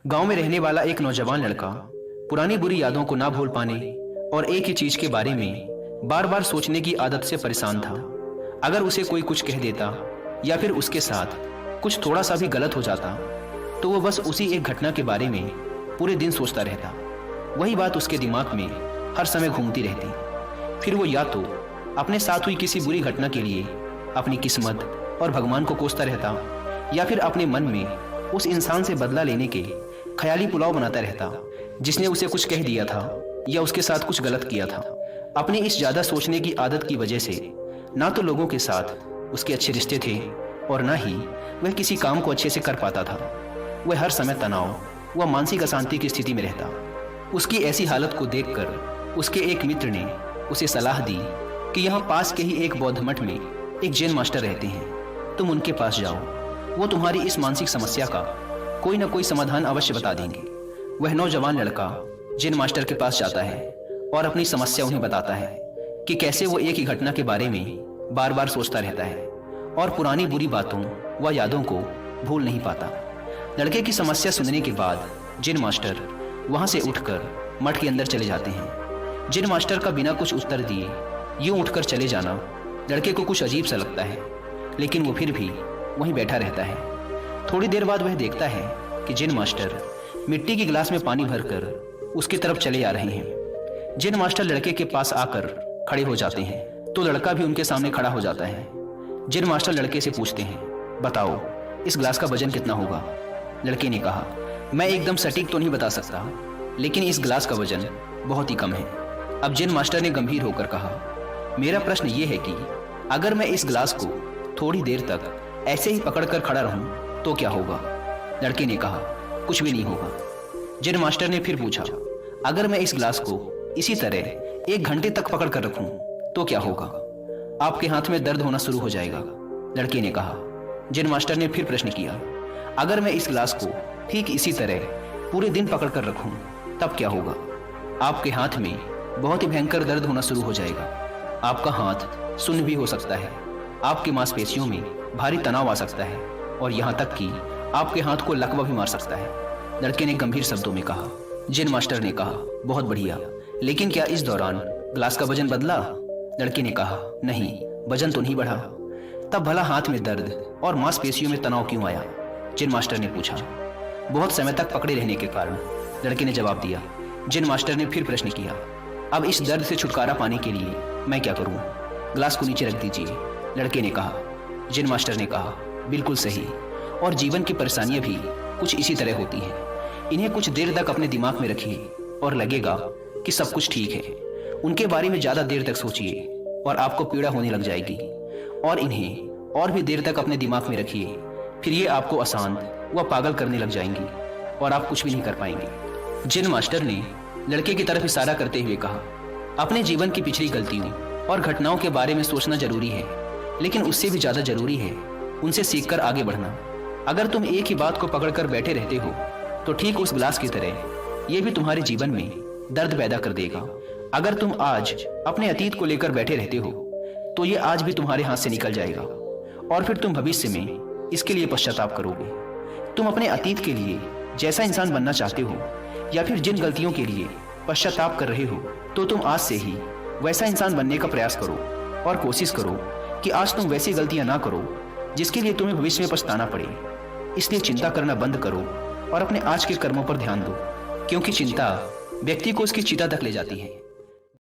गांव में रहने वाला एक नौजवान लड़का पुरानी बुरी यादों को ना भूल पाने और एक ही चीज के बारे में बार बार सोचने की आदत से परेशान था। अगर उसे कोई कुछ कह देता या फिर उसके साथ कुछ थोड़ा सा भी गलत हो जाता तो वो बस उसी एक घटना के बारे में पूरे दिन सोचता रहता। वही बात उसके दिमाग में हर समय घूमती रहती। फिर वो या तो अपने साथ हुई किसी बुरी घटना के लिए अपनी किस्मत और भगवान को कोसता रहता या फिर अपने मन में उस इंसान से बदला लेने के ख्याली पुलाव बनाता रहता जिसने उसे कुछ कह दिया था या उसके साथ कुछ गलत किया था। अपनी इस ज़्यादा सोचने की आदत की वजह से ना तो लोगों के साथ उसके अच्छे रिश्ते थे और ना ही वह किसी काम को अच्छे से कर पाता था। वह हर समय तनाव व मानसिक अशांति की स्थिति में रहता। उसकी ऐसी हालत को देखकर उसके एक मित्र ने उसे सलाह दी कि यहाँ पास के ही एक बौद्ध मठ में एक जैन मास्टर रहते हैं, तुम उनके पास जाओ, वो तुम्हारी इस मानसिक समस्या का कोई ना कोई समाधान अवश्य बता देंगे। वह नौजवान लड़का जैन मास्टर के पास जाता है और अपनी समस्या उन्हें बताता है कि कैसे वो एक ही घटना के बारे में बार बार सोचता रहता है और पुरानी बुरी बातों व यादों को भूल नहीं पाता। लड़के की समस्या सुनने के बाद जैन मास्टर वहां से उठकर मठ के अंदर चले जाते हैं। जैन मास्टर का बिना कुछ उत्तर दिए यूं उठकर चले जाना लड़के को कुछ अजीब सा लगता है, लेकिन वो फिर भी वहीं बैठा रहता है। थोड़ी देर बाद वह देखता है कि जैन मास्टर मिट्टी के गिलास में पानी भरकर उसकी तरफ चले आ रहे हैं। जैन मास्टर लड़के के पास आकर खड़े हो जाते हैं तो लड़का भी उनके सामने खड़ा हो जाता है। जैन मास्टर लड़के से पूछते हैं, बताओ इस गिलास का वजन कितना होगा? लड़के ने कहा, मैं एकदम सटीक तो नहीं बता सकता, लेकिन इस गिलास का वजन बहुत ही कम है। अब जैन मास्टर ने गंभीर होकर कहा, मेरा प्रश्न ये है कि अगर मैं इस गिलास को थोड़ी देर तक ऐसे ही पकड़कर खड़ा रहूं तो क्या होगा? लड़के ने कहा, कुछ भी नहीं होगा। जैन मास्टर ने फिर पूछा, अगर मैं इस गिलास को इसी तरह 1 घंटे तक पकड़ कर रखूं तो क्या होगा? आपके हाथ में दर्द होना शुरू हो जाएगा। लड़के ने कहा। जैन मास्टर ने फिर प्रश्न किया, अगर मैं इस गिलास को ठीक इसी तरह पूरे दिन पकड़ कर रखूं तब क्या होगा? आपके हाथ में बहुत ही भयंकर दर्द होना शुरू हो जाएगा। आपका हाथ सुन्न भी हो सकता है, आपकी मांसपेशियों में भारी तनाव आ सकता है और यहाँ तक कि आपके हाथ को लकवा भी मार सकता है। लड़के ने गंभीर शब्दों में कहा। जैन मास्टर ने कहा, बहुत बढ़िया, लेकिन क्या इस दौरान गिलास का वजन बदला? लड़के ने कहा, नहीं, वजन तो नहीं बढ़ा। तब भला हाथ में दर्द और मांसपेशियों में तनाव क्यों आया? जैन मास्टर ने पूछा। बहुत समय तक पकड़े रहने के कारण, लड़के ने जवाब दिया। जैन मास्टर ने फिर प्रश्न किया, अब इस दर्द से छुटकारा पाने के लिए मैं क्या करूं? गिलास को नीचे रख दीजिए। लड़के ने कहा। जैन मास्टर ने कहा, बिल्कुल सही, और जीवन की परेशानियां भी कुछ इसी तरह होती हैं। इन्हें कुछ देर तक अपने दिमाग में रखिए और लगेगा कि सब कुछ ठीक है। उनके बारे में ज़्यादा देर तक सोचिए और आपको पीड़ा होने लग जाएगी, और इन्हें और भी देर तक अपने दिमाग में रखिए, फिर ये आपको अशांत व पागल करने लग जाएंगी और आप कुछ भी नहीं कर पाएंगे। जैन मास्टर ने लड़के की तरफ इशारा करते हुए कहा, अपने जीवन की पिछली गलतियों और घटनाओं के बारे में सोचना जरूरी है, लेकिन उससे भी ज़्यादा जरूरी है उनसे सीखकर आगे बढ़ना। अगर तुम एक ही बात को पकड़कर बैठे रहते हो तो ठीक उस गिलास की तरह ये भी तुम्हारे जीवन में दर्द पैदा कर देगा। अगर तुम आज अपने अतीत को लेकर बैठे रहते हो तो ये आज भी तुम्हारे हाथ से निकल जाएगा और फिर तुम भविष्य में इसके लिए पश्चाताप करोगे। तुम अपने अतीत के लिए जैसा इंसान बनना चाहते हो या फिर जिन गलतियों के लिए पश्चाताप कर रहे हो तो तुम आज से ही वैसा इंसान बनने का प्रयास करो और कोशिश करो कि आज तुम वैसी गलतियां ना करो जिसके लिए तुम्हें भविष्य में पछताना पड़े। इसलिए चिंता करना बंद करो और अपने आज के कर्मों पर ध्यान दो, क्योंकि चिंता व्यक्ति को उसकी चिता तक ले जाती है।